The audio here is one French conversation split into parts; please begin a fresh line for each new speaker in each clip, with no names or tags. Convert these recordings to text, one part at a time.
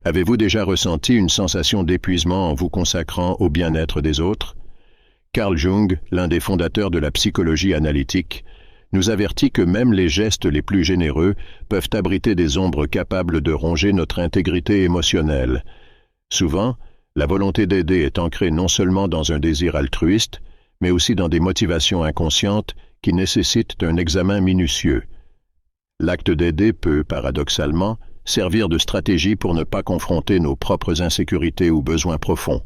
Avez-vous déjà ressenti une sensation d'épuisement en vous consacrant au bien-être des autres? Carl Jung, l'un des fondateurs de la psychologie analytique, nous avertit que même les gestes les plus généreux peuvent abriter des ombres capables de ronger notre intégrité émotionnelle. Souvent, la volonté d'aider est ancrée non seulement dans un désir altruiste, mais aussi dans des motivations inconscientes qui nécessitent un examen minutieux. L'acte d'aider peut, paradoxalement, servir de stratégie pour ne pas confronter nos propres insécurités ou besoins profonds.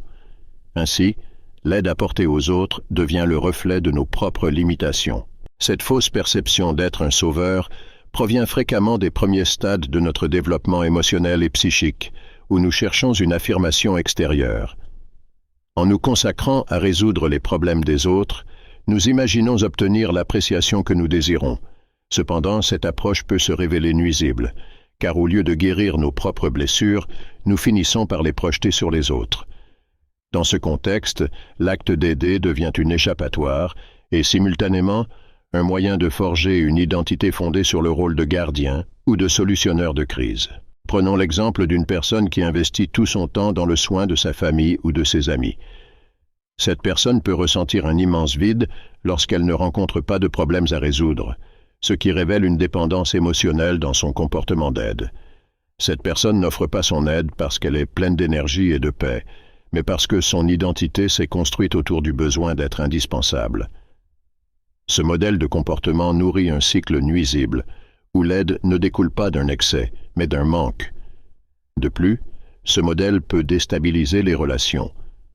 Ainsi, l'aide apportée aux autres devient le reflet de nos propres limitations. Cette fausse perception d'être un sauveur provient fréquemment des premiers stades de notre développement émotionnel et psychique, où nous cherchons une affirmation extérieure. En nous consacrant à résoudre les problèmes des autres, nous imaginons obtenir l'appréciation que nous désirons. Cependant, cette approche peut se révéler nuisible, car au lieu de guérir nos propres blessures, nous finissons par les projeter sur les autres. Dans ce contexte, l'acte d'aider devient une échappatoire et, simultanément, un moyen de forger une identité fondée sur le rôle de gardien ou de solutionneur de crise. Prenons l'exemple d'une personne qui investit tout son temps dans le soin de sa famille ou de ses amis. Cette personne peut ressentir un immense vide lorsqu'elle ne rencontre pas de problèmes à résoudre, ce qui révèle une dépendance émotionnelle dans son comportement d'aide. Cette personne n'offre pas son aide parce qu'elle est pleine d'énergie et de paix, mais parce que son identité s'est construite autour du besoin d'être indispensable. Ce modèle de comportement nourrit un cycle nuisible, où l'aide ne découle pas d'un excès, mais d'un manque. De plus, ce modèle peut déstabiliser les relations,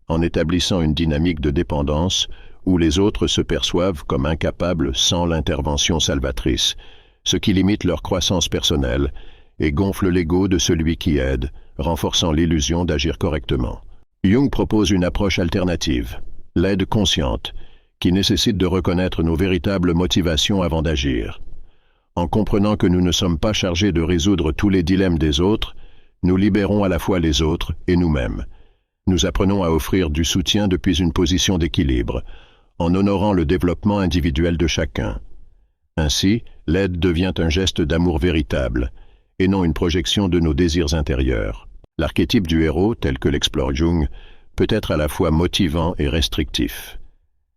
en établissant une dynamique de dépendance où les autres se perçoivent comme incapables sans l'intervention salvatrice, ce qui limite leur croissance personnelle et gonfle l'ego de celui qui aide, renforçant l'illusion d'agir correctement. Jung propose une approche alternative, l'aide consciente, qui nécessite de reconnaître nos véritables motivations avant d'agir. En comprenant que nous ne sommes pas chargés de résoudre tous les dilemmes des autres, nous libérons à la fois les autres et nous-mêmes. Nous apprenons à offrir du soutien depuis une position d'équilibre, en honorant le développement individuel de chacun. Ainsi, l'aide devient un geste d'amour véritable, et non une projection de nos désirs intérieurs. L'archétype du héros, tel que l'explore Jung, peut être à la fois motivant et restrictif.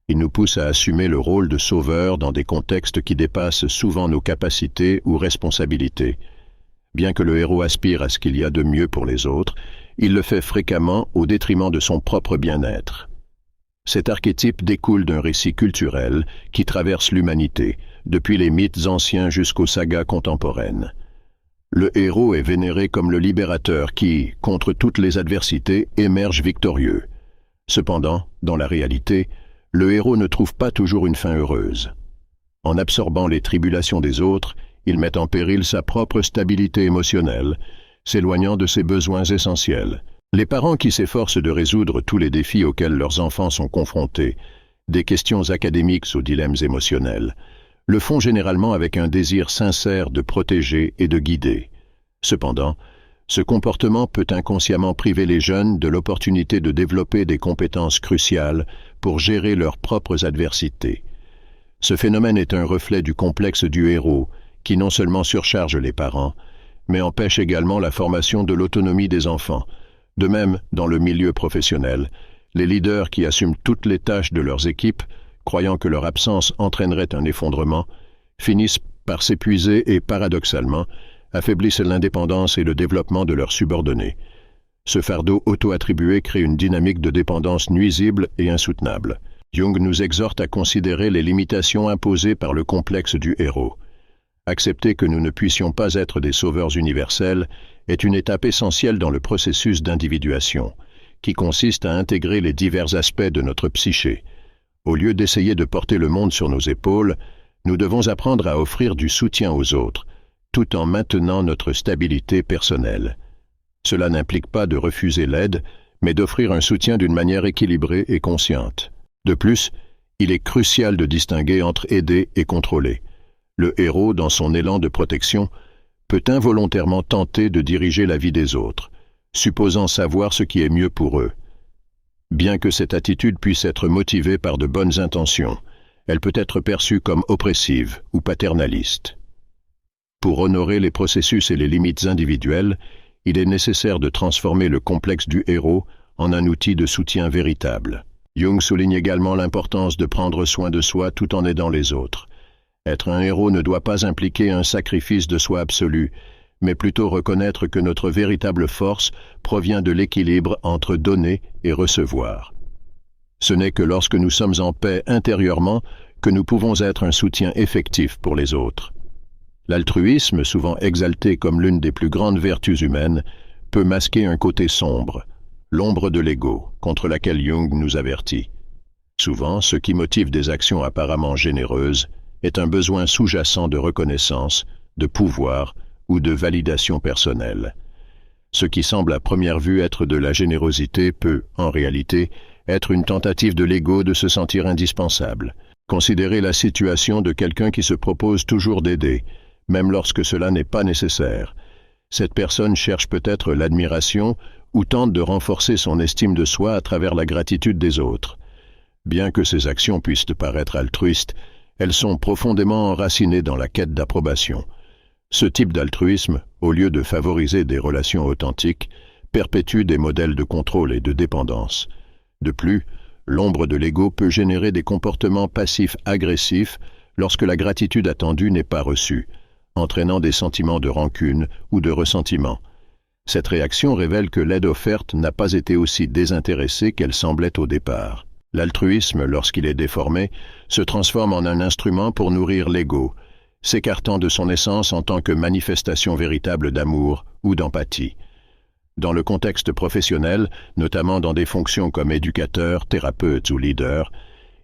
Il nous pousse à assumer le rôle de sauveur dans des contextes qui dépassent souvent nos capacités ou responsabilités. Bien que le héros aspire à ce qu'il y a de mieux pour les autres, il le fait fréquemment au détriment de son propre bien-être. Cet archétype découle d'un récit culturel qui traverse l'humanité, depuis les mythes anciens jusqu'aux sagas contemporaines. Le héros est vénéré comme le libérateur qui, contre toutes les adversités, émerge victorieux. Cependant, dans la réalité, le héros ne trouve pas toujours une fin heureuse. En absorbant les tribulations des autres, il met en péril sa propre stabilité émotionnelle, s'éloignant de ses besoins essentiels. Les parents qui s'efforcent de résoudre tous les défis auxquels leurs enfants sont confrontés, des questions académiques aux dilemmes émotionnels, le font généralement avec un désir sincère de protéger et de guider. Cependant, ce comportement peut inconsciemment priver les jeunes de l'opportunité de développer des compétences cruciales pour gérer leurs propres adversités. Ce phénomène est un reflet du complexe du héros, qui non seulement surcharge les parents, mais empêche également la formation de l'autonomie des enfants. De même, dans le milieu professionnel, les leaders qui assument toutes les tâches de leurs équipes, croyant que leur absence entraînerait un effondrement, finissent par s'épuiser et, paradoxalement, affaiblissent l'indépendance et le développement de leurs subordonnés. Ce fardeau auto-attribué crée une dynamique de dépendance nuisible et insoutenable. Jung nous exhorte à considérer les limitations imposées par le complexe du héros. Accepter que nous ne puissions pas être des sauveurs universels est une étape essentielle dans le processus d'individuation, qui consiste à intégrer les divers aspects de notre psyché. Au lieu d'essayer de porter le monde sur nos épaules, nous devons apprendre à offrir du soutien aux autres, tout en maintenant notre stabilité personnelle. Cela n'implique pas de refuser l'aide, mais d'offrir un soutien d'une manière équilibrée et consciente. De plus, il est crucial de distinguer entre aider et contrôler. Le héros, dans son élan de protection, peut involontairement tenter de diriger la vie des autres, supposant savoir ce qui est mieux pour eux. Bien que cette attitude puisse être motivée par de bonnes intentions, elle peut être perçue comme oppressive ou paternaliste. Pour honorer les processus et les limites individuelles, il est nécessaire de transformer le complexe du héros en un outil de soutien véritable. Jung souligne également l'importance de prendre soin de soi tout en aidant les autres. Être un héros ne doit pas impliquer un sacrifice de soi absolu, mais plutôt reconnaître que notre véritable force provient de l'équilibre entre donner et recevoir. Ce n'est que lorsque nous sommes en paix intérieurement que nous pouvons être un soutien effectif pour les autres. L'altruisme, souvent exalté comme l'une des plus grandes vertus humaines, peut masquer un côté sombre, l'ombre de l'ego, contre laquelle Jung nous avertit. Souvent, ce qui motive des actions apparemment généreuses est un besoin sous-jacent de reconnaissance, de pouvoir ou de validation personnelle. Ce qui semble à première vue être de la générosité peut, en réalité, être une tentative de l'ego de se sentir indispensable. Considérez la situation de quelqu'un qui se propose toujours d'aider, même lorsque cela n'est pas nécessaire. Cette personne cherche peut-être l'admiration ou tente de renforcer son estime de soi à travers la gratitude des autres. Bien que ces actions puissent paraître altruistes, elles sont profondément enracinées dans la quête d'approbation. Ce type d'altruisme, au lieu de favoriser des relations authentiques, perpétue des modèles de contrôle et de dépendance. De plus, l'ombre de l'ego peut générer des comportements passifs agressifs lorsque la gratitude attendue n'est pas reçue, entraînant des sentiments de rancune ou de ressentiment. Cette réaction révèle que l'aide offerte n'a pas été aussi désintéressée qu'elle semblait au départ. L'altruisme, lorsqu'il est déformé, se transforme en un instrument pour nourrir l'ego, s'écartant de son essence en tant que manifestation véritable d'amour ou d'empathie. Dans le contexte professionnel, notamment dans des fonctions comme éducateur, thérapeute ou leader,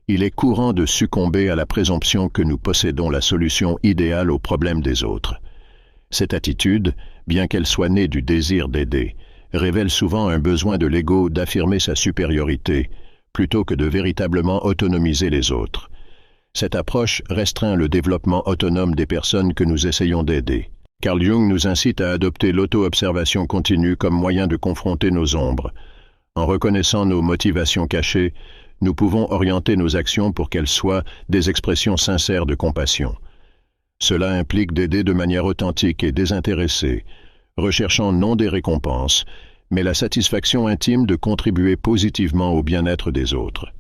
il est courant de succomber à la présomption que nous possédons la solution idéale aux problèmes des autres. Cette attitude, bien qu'elle soit née du désir d'aider, révèle souvent un besoin de l'ego d'affirmer sa supériorité, plutôt que de véritablement autonomiser les autres. Cette approche restreint le développement autonome des personnes que nous essayons d'aider. Carl Jung nous incite à adopter l'auto-observation continue comme moyen de confronter nos ombres. En reconnaissant nos motivations cachées, nous pouvons orienter nos actions pour qu'elles soient des expressions sincères de compassion. Cela implique d'aider de manière authentique et désintéressée, recherchant non des récompenses, mais la satisfaction intime de contribuer positivement au bien-être des autres.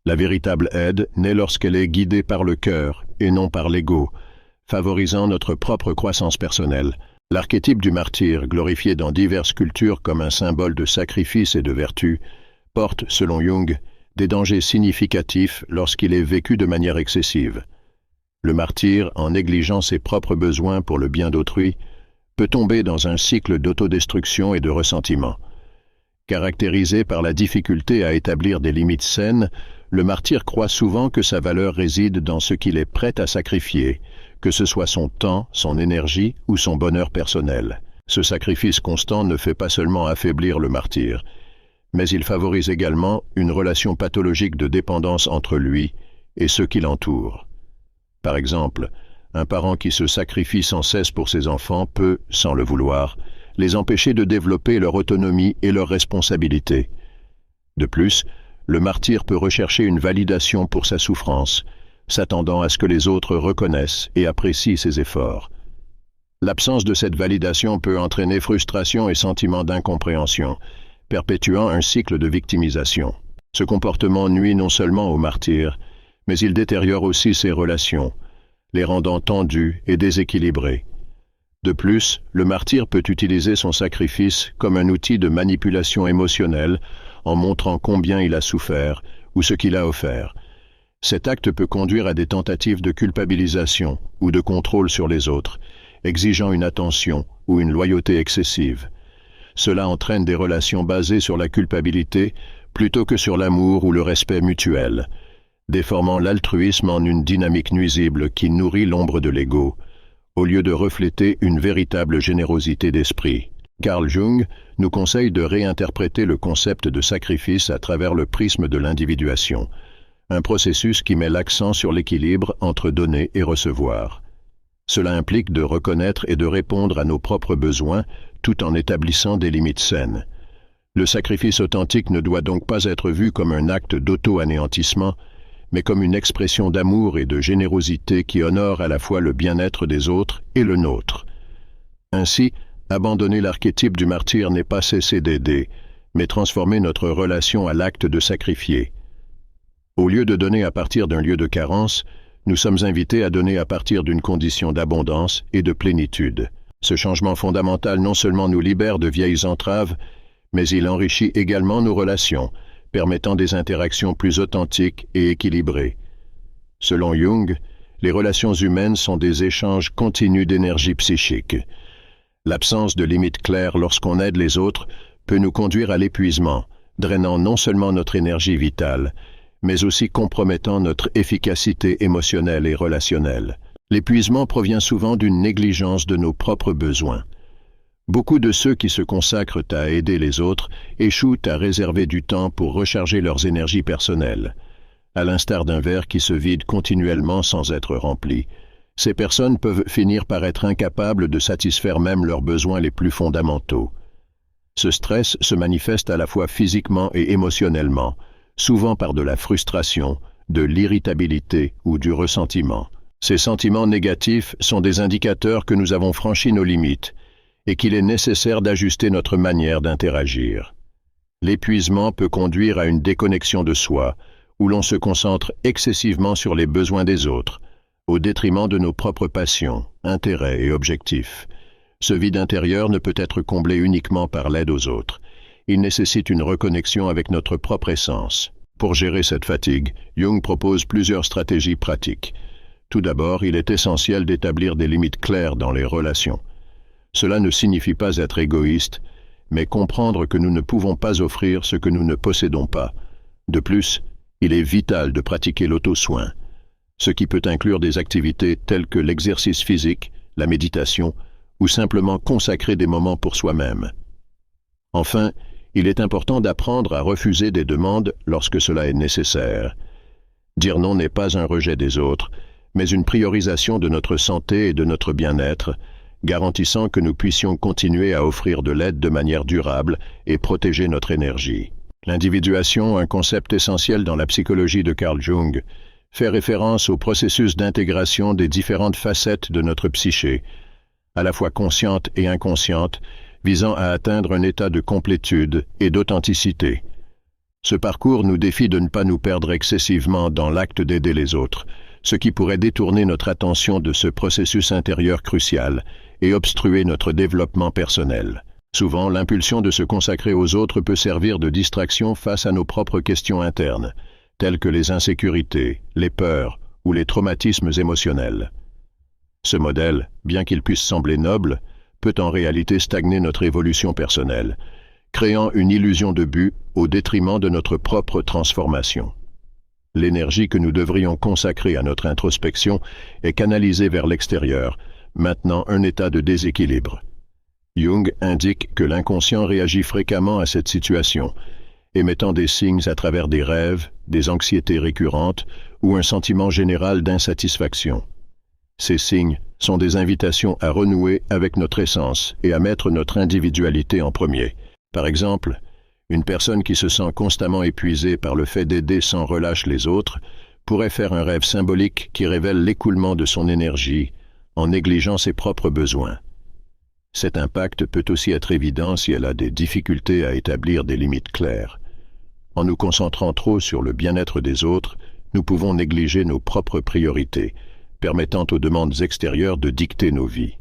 La véritable aide naît lorsqu'elle est guidée par le cœur et non par l'ego, favorisant notre propre croissance personnelle. L'archétype du martyr, glorifié dans diverses cultures comme un symbole de sacrifice et de vertu, porte, selon Jung, des dangers significatifs lorsqu'il est vécu de manière excessive. Le martyr, en négligeant ses propres besoins pour le bien d'autrui, peut tomber dans un cycle d'autodestruction et de ressentiment. Caractérisé par la difficulté à établir des limites saines, le martyr croit souvent que sa valeur réside dans ce qu'il est prêt à sacrifier, que ce soit son temps, son énergie ou son bonheur personnel. Ce sacrifice constant ne fait pas seulement affaiblir le martyr, mais il favorise également une relation pathologique de dépendance entre lui et ceux qui l'entourent. Par exemple, un parent qui se sacrifie sans cesse pour ses enfants peut, sans le vouloir, les empêcher de développer leur autonomie et leur responsabilité. De plus, le martyr peut rechercher une validation pour sa souffrance, s'attendant à ce que les autres reconnaissent et apprécient ses efforts. L'absence de cette validation peut entraîner frustration et sentiment d'incompréhension, perpétuant un cycle de victimisation. Ce comportement nuit non seulement au martyr, mais il détériore aussi ses relations, les rendant tendues et déséquilibrées. De plus, le martyr peut utiliser son sacrifice comme un outil de manipulation émotionnelle en montrant combien il a souffert ou ce qu'il a offert. Cet acte peut conduire à des tentatives de culpabilisation ou de contrôle sur les autres, exigeant une attention ou une loyauté excessive. Cela entraîne des relations basées sur la culpabilité plutôt que sur l'amour ou le respect mutuel, déformant l'altruisme en une dynamique nuisible qui nourrit l'ombre de l'ego, au lieu de refléter une véritable générosité d'esprit. Carl Jung nous conseille de réinterpréter le concept de sacrifice à travers le prisme de l'individuation, un processus qui met l'accent sur l'équilibre entre donner et recevoir. Cela implique de reconnaître et de répondre à nos propres besoins tout en établissant des limites saines. Le sacrifice authentique ne doit donc pas être vu comme un acte d'auto-anéantissement, mais comme une expression d'amour et de générosité qui honore à la fois le bien-être des autres et le nôtre. Ainsi, Abandonner l'archétype du martyr n'est pas cesser d'aider, mais transformer notre relation à l'acte de sacrifier. Au lieu de donner à partir d'un lieu de carence, nous sommes invités à donner à partir d'une condition d'abondance et de plénitude. Ce changement fondamental non seulement nous libère de vieilles entraves, mais il enrichit également nos relations, permettant des interactions plus authentiques et équilibrées. Selon Jung, les relations humaines sont des échanges continus d'énergie psychique. L'absence de limites claires lorsqu'on aide les autres peut nous conduire à l'épuisement, drainant non seulement notre énergie vitale, mais aussi compromettant notre efficacité émotionnelle et relationnelle. L'épuisement provient souvent d'une négligence de nos propres besoins. Beaucoup de ceux qui se consacrent à aider les autres échouent à réserver du temps pour recharger leurs énergies personnelles. À l'instar d'un verre qui se vide continuellement sans être rempli, ces personnes peuvent finir par être incapables de satisfaire même leurs besoins les plus fondamentaux. Ce stress se manifeste à la fois physiquement et émotionnellement, souvent par de la frustration, de l'irritabilité ou du ressentiment. Ces sentiments négatifs sont des indicateurs que nous avons franchi nos limites et qu'il est nécessaire d'ajuster notre manière d'interagir. L'épuisement peut conduire à une déconnexion de soi, où l'on se concentre excessivement sur les besoins des autres, au détriment de nos propres passions, intérêts et objectifs. Ce vide intérieur ne peut être comblé uniquement par l'aide aux autres. Il nécessite une reconnexion avec notre propre essence. Pour gérer cette fatigue, Jung propose plusieurs stratégies pratiques. Tout d'abord, il est essentiel d'établir des limites claires dans les relations. Cela ne signifie pas être égoïste, mais comprendre que nous ne pouvons pas offrir ce que nous ne possédons pas. De plus, il est vital de pratiquer l'auto-soin, ce qui peut inclure des activités telles que l'exercice physique, la méditation, ou simplement consacrer des moments pour soi-même. Enfin, il est important d'apprendre à refuser des demandes lorsque cela est nécessaire. Dire non n'est pas un rejet des autres, mais une priorisation de notre santé et de notre bien-être, garantissant que nous puissions continuer à offrir de l'aide de manière durable et protéger notre énergie. L'individuation, un concept essentiel dans la psychologie de Carl Jung, fait référence au processus d'intégration des différentes facettes de notre psyché, à la fois consciente et inconsciente, visant à atteindre un état de complétude et d'authenticité. Ce parcours nous défie de ne pas nous perdre excessivement dans l'acte d'aider les autres, ce qui pourrait détourner notre attention de ce processus intérieur crucial et obstruer notre développement personnel. Souvent, l'impulsion de se consacrer aux autres peut servir de distraction face à nos propres questions internes, telles que les insécurités, les peurs ou les traumatismes émotionnels. Ce modèle, bien qu'il puisse sembler noble, peut en réalité stagner notre évolution personnelle, créant une illusion de but au détriment de notre propre transformation. L'énergie que nous devrions consacrer à notre introspection est canalisée vers l'extérieur, maintenant un état de déséquilibre. Jung indique que l'inconscient réagit fréquemment à cette situation, émettant des signes à travers des rêves, des anxiétés récurrentes ou un sentiment général d'insatisfaction. Ces signes sont des invitations à renouer avec notre essence et à mettre notre individualité en premier. Par exemple, une personne qui se sent constamment épuisée par le fait d'aider sans relâche les autres pourrait faire un rêve symbolique qui révèle l'écoulement de son énergie en négligeant ses propres besoins. Cet impact peut aussi être évident si elle a des difficultés à établir des limites claires. En nous concentrant trop sur le bien-être des autres, nous pouvons négliger nos propres priorités, permettant aux demandes extérieures de dicter nos vies.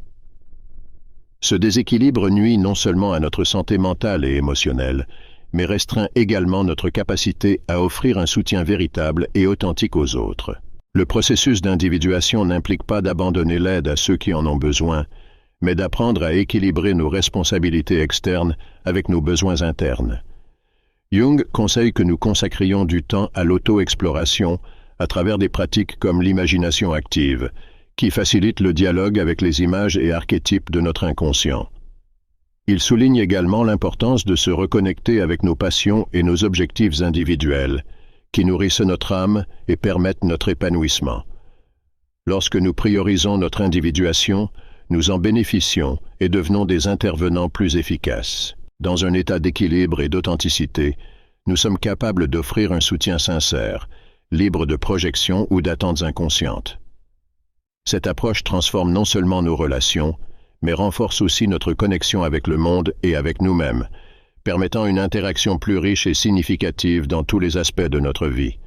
Ce déséquilibre nuit non seulement à notre santé mentale et émotionnelle, mais restreint également notre capacité à offrir un soutien véritable et authentique aux autres. Le processus d'individuation n'implique pas d'abandonner l'aide à ceux qui en ont besoin, mais d'apprendre à équilibrer nos responsabilités externes avec nos besoins internes. Jung conseille que nous consacrions du temps à l'auto-exploration à travers des pratiques comme l'imagination active, qui facilitent le dialogue avec les images et archétypes de notre inconscient. Il souligne également l'importance de se reconnecter avec nos passions et nos objectifs individuels, qui nourrissent notre âme et permettent notre épanouissement. Lorsque nous priorisons notre individuation, nous en bénéficions et devenons des intervenants plus efficaces. Dans un état d'équilibre et d'authenticité, nous sommes capables d'offrir un soutien sincère, libre de projections ou d'attentes inconscientes. Cette approche transforme non seulement nos relations, mais renforce aussi notre connexion avec le monde et avec nous-mêmes, permettant une interaction plus riche et significative dans tous les aspects de notre vie.